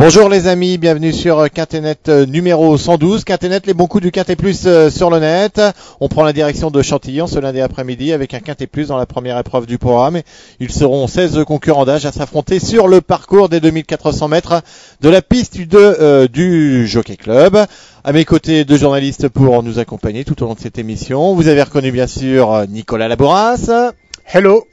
Bonjour les amis, bienvenue sur Quintet numéro 112. Quintet, les bons coups du Quintet Plus sur le net. On prend la direction de Chantillon ce lundi après-midi avec un Quintet Plus dans la première épreuve du programme. Ils seront 16 concurrents d'âge à s'affronter sur le parcours des 2400 mètres de la piste du Jockey Club. À mes côtés, deux journalistes pour nous accompagner tout au long de cette émission. Vous avez reconnu bien sûr Nicolas Labouras. Hello.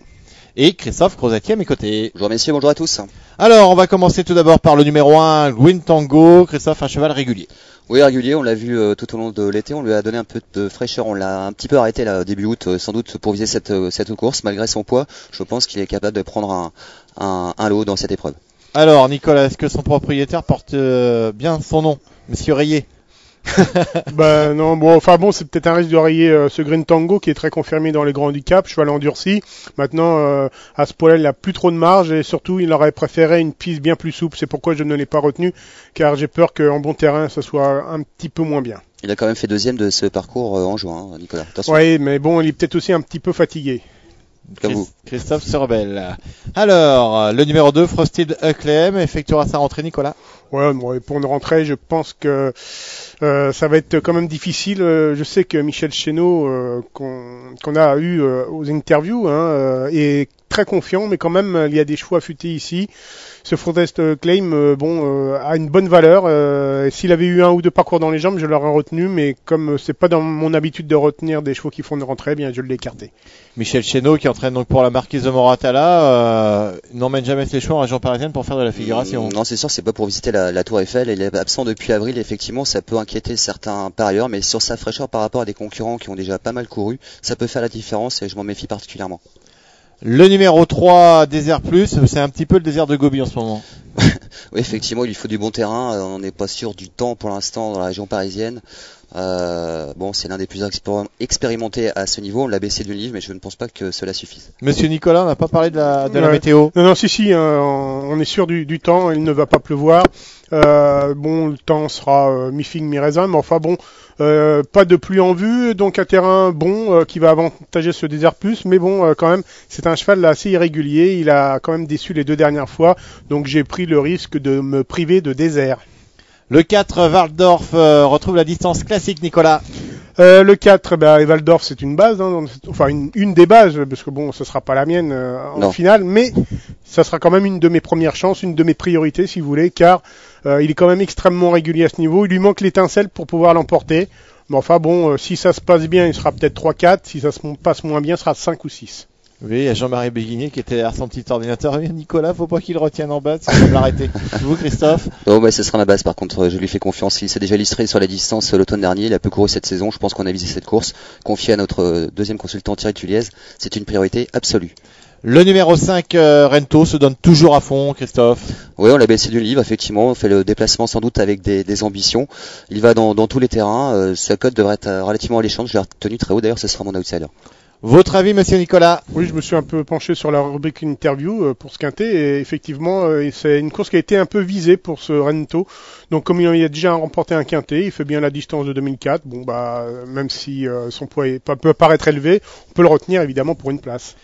Et Christophe Crozatier à mes côtés. Bonjour messieurs, bonjour à tous. Alors, on va commencer tout d'abord par le numéro 1, Green Tango. Christophe, un cheval régulier. Oui, régulier, on l'a vu tout au long de l'été, on lui a donné un peu de fraîcheur, on l'a un petit peu arrêté là début août, sans doute pour viser cette course, malgré son poids. Je pense qu'il est capable de prendre un lot dans cette épreuve. Alors, Nicolas, est-ce que son propriétaire porte bien son nom, Monsieur Rayet? Ben non, c'est peut-être un risque de rayer ce Green Tango qui est très confirmé dans les grands handicaps, cheval endurci. Maintenant, à ce poil, il n'a plus trop de marge et surtout, il aurait préféré une piste bien plus souple. C'est pourquoi je ne l'ai pas retenu, car j'ai peur qu'en bon terrain, ça soit un petit peu moins bien. Il a quand même fait deuxième de ce parcours en juin, Nicolas. Attention. Oui, mais bon, il est peut-être aussi un petit peu fatigué. Comme vous. Christophe se rebelle. Alors, le numéro 2, Frosted Acclaim, effectuera sa rentrée, Nicolas. Ouais, pour une rentrée, je pense que ça va être quand même difficile. Je sais que Michel Chénaud, qu'on a eu aux interviews, est très confiant, mais quand même, il y a des choix affûtés ici. Ce Frosted Claim, a une bonne valeur. S'il avait eu un ou deux parcours dans les jambes, je l'aurais retenu, mais comme c'est pas dans mon habitude de retenir des chevaux qui font une rentrée, bien, je l'ai écarté. Michel Chénaud, qui entraîne donc pour la marquise de Moratala, n'emmène jamais ses chevaux en région parisienne pour faire de la figuration. Non, c'est sûr, c'est pas pour visiter la Tour Eiffel. Il est absent depuis avril. Effectivement, ça peut inquiéter certains parieurs, mais sur sa fraîcheur par rapport à des concurrents qui ont déjà pas mal couru, ça peut faire la différence et je m'en méfie particulièrement. Le numéro 3, Désert Plus, c'est un petit peu le désert de Gobi en ce moment. Oui, effectivement, il lui faut du bon terrain. On n'est pas sûr du temps pour l'instant dans la région parisienne. C'est l'un des plus expérimentés à ce niveau. On l'a baissé d'une livre, mais je ne pense pas que cela suffise. Monsieur Nicolas, on n'a pas parlé de la météo. Non, si, on est sûr du temps. Il ne va pas pleuvoir. Le temps sera mi-figue, mi-raisin, mais enfin bon, pas de pluie en vue, donc un terrain bon qui va avantager ce Désert Plus, mais bon, quand même, c'est un cheval là, assez irrégulier. Il a quand même déçu les deux dernières fois, donc j'ai pris le risque de me priver de désert. Le 4, Waldorf, retrouve la distance classique, Nicolas. Le 4, Waldorf, c'est une base, une des bases, parce que bon, ce sera pas la mienne en finale, mais ça sera quand même une de mes premières chances, une de mes priorités, si vous voulez, car il est quand même extrêmement régulier à ce niveau. Il lui manque l'étincelle pour pouvoir l'emporter. Mais enfin bon, si ça se passe bien, il sera peut-être 3-4. Si ça se passe moins bien, il sera 5 ou 6. Oui, il y a Jean-Marie Béguinier qui était derrière son petit ordinateur. Nicolas, faut pas qu'il le retienne en bas, ça va l'arrêter. Vous, Christophe? Oh, ce sera ma base. Par contre, je lui fais confiance. Il s'est déjà illustré sur la distance l'automne dernier. Il a peu couru cette saison. Je pense qu'on a visé cette course. Confié à notre deuxième consultant Thierry Tuliez, c'est une priorité absolue. Le numéro 5, Rento, se donne toujours à fond, Christophe. Oui, on l'a baissé du livre, effectivement. On fait le déplacement sans doute avec des ambitions. Il va dans tous les terrains. Sa cote devrait être relativement alléchante. Je l'ai retenu très haut. D'ailleurs, ce sera mon outsider. Votre avis, monsieur Nicolas? Oui, je me suis un peu penché sur la rubrique interview pour ce quintet et effectivement, c'est une course qui a été un peu visée pour ce Rento. Donc, comme il a déjà remporté un quintet, il fait bien la distance de 2004. Bon, même si son poids peut paraître élevé, on peut le retenir évidemment pour une place.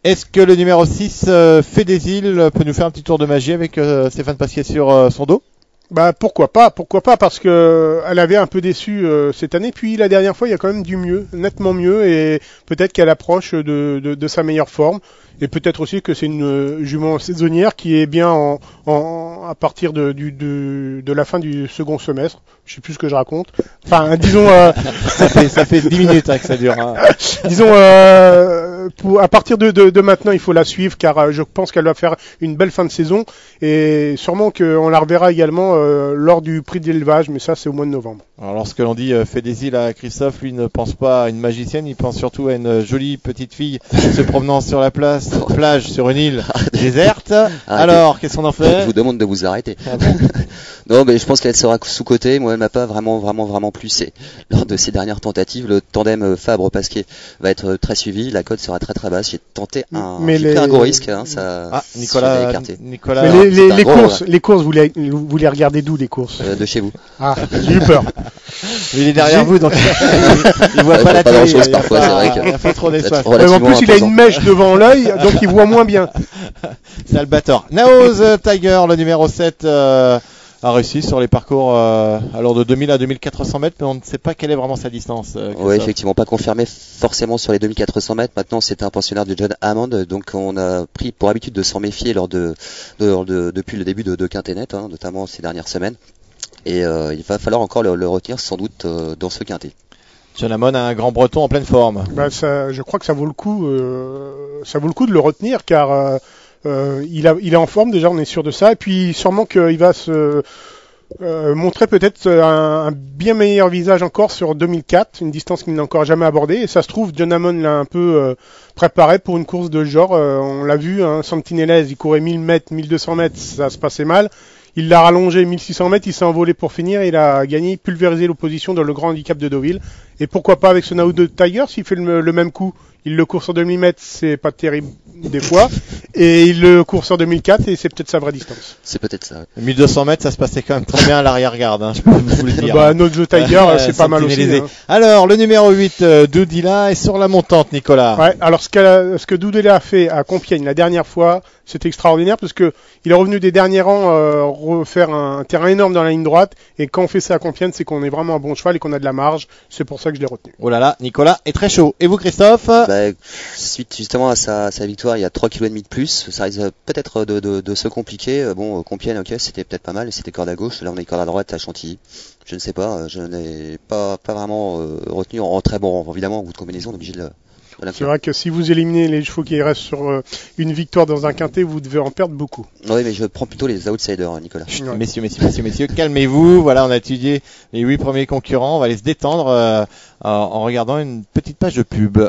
Est-ce que le numéro 6, Fait des Îles, peut nous faire un petit tour de magie avec Stéphane Pasquier sur son dos? Pourquoi pas, parce que elle avait un peu déçu cette année, puis la dernière fois il y a quand même du mieux, nettement mieux, et peut-être qu'elle approche de sa meilleure forme, et peut-être aussi que c'est une jument saisonnière qui est bien à partir de la fin du second semestre. Je sais plus ce que je raconte. Enfin, disons. ça fait 10 minutes que ça dure. Hein. Disons, à partir de maintenant, il faut la suivre, car je pense qu'elle va faire une belle fin de saison, et sûrement qu'on la reverra également lors du prix d'élevage, mais ça c'est au mois de novembre. Alors lorsque l'on dit fait des îles à Christophe, lui ne pense pas à une magicienne, il pense surtout à une jolie petite fille se promenant sur la plage sur une île déserte. Alors, qu'est-ce qu'on en fait? Je vous demande de vous arrêter. Non, mais je pense qu'elle sera sous-cotée. Moi, elle m'a pas vraiment plu. Lors de ces dernières tentatives, le tandem Fabre-Pasquier va être très suivi. La cote sera très basse. J'ai tenté pris un gros risque. Nicolas. Mais les courses, vous les regardez d'où les courses? De chez vous. Ah, j'ai eu peur. Il est derrière vous, donc il voit pas la télé. Grand-chose parfois, c'est vrai que. Il faut trop des soifs. En plus, il a une mèche devant l'œil, donc il voit moins bien. C'est Albator. Naos Tiger, le numéro 7, a réussi sur les parcours alors de 2000 à 2400 mètres, mais on ne sait pas quelle est vraiment sa distance. Oui, effectivement, pas confirmé forcément sur les 2400 mètres. Maintenant, c'est un pensionnaire de John Hammond, donc on a pris pour habitude de s'en méfier depuis le début de Quintet-Net, hein, notamment ces dernières semaines. Et il va falloir encore le retenir sans doute dans ce quintet. John Hammond a un grand breton en pleine forme. Je crois que ça vaut le coup de le retenir car il est en forme déjà, on est sûr de ça. Et puis sûrement qu'il va se montrer peut-être un bien meilleur visage encore sur 2004, une distance qu'il n'a encore jamais abordée. Et ça se trouve, John Hammond l'a un peu préparé pour une course de ce genre. On l'a vu, hein, Sentinelles, il courait 1000 mètres, 1200 mètres, ça se passait mal. Il l'a rallongé 1600 mètres, il s'est envolé pour finir, il a gagné, pulvérisé l'opposition dans le grand handicap de Deauville. Et pourquoi pas avec ce Now de Tiger, s'il fait le même coup, il le court sur 2000 mètres, c'est pas terrible des fois, et il le court sur 2004 et c'est peut-être sa vraie distance. C'est peut-être ça. 1200 mètres, ça se passait quand même très bien à l'arrière-garde, hein, je peux vous le dire. No The Tiger, c'est pas mal aussi. Hein. Alors, le numéro 8, Doudila, est sur la montante, Nicolas. Ouais, alors ce que Doudila a fait à Compiègne la dernière fois, c'était extraordinaire parce que il est revenu des derniers rangs refaire un terrain énorme dans la ligne droite, et quand on fait ça à Compiègne, c'est qu'on est vraiment un bon cheval et qu'on a de la marge, c'est pour ça que je l'ai retenu. Oh là là, Nicolas est très chaud. Et vous, Christophe? Suite justement à sa victoire, il y a 3,5 kg de plus, ça risque peut-être de se compliquer. Bon, Compiègne, ok, c'était peut-être pas mal, c'était corde à gauche, là on est corde à droite à Chantilly. Je ne sais pas, je n'ai pas vraiment retenu en très bon, évidemment, au bout de combinaison, on est obligé de c'est vrai que si vous éliminez les chevaux qui restent sur une victoire dans un quintet, vous devez en perdre beaucoup. Oui, mais je prends plutôt les outsiders, Nicolas. Chut, messieurs, calmez-vous. Voilà, on a étudié les 8 premiers concurrents. On va aller se détendre en regardant une petite page de pub.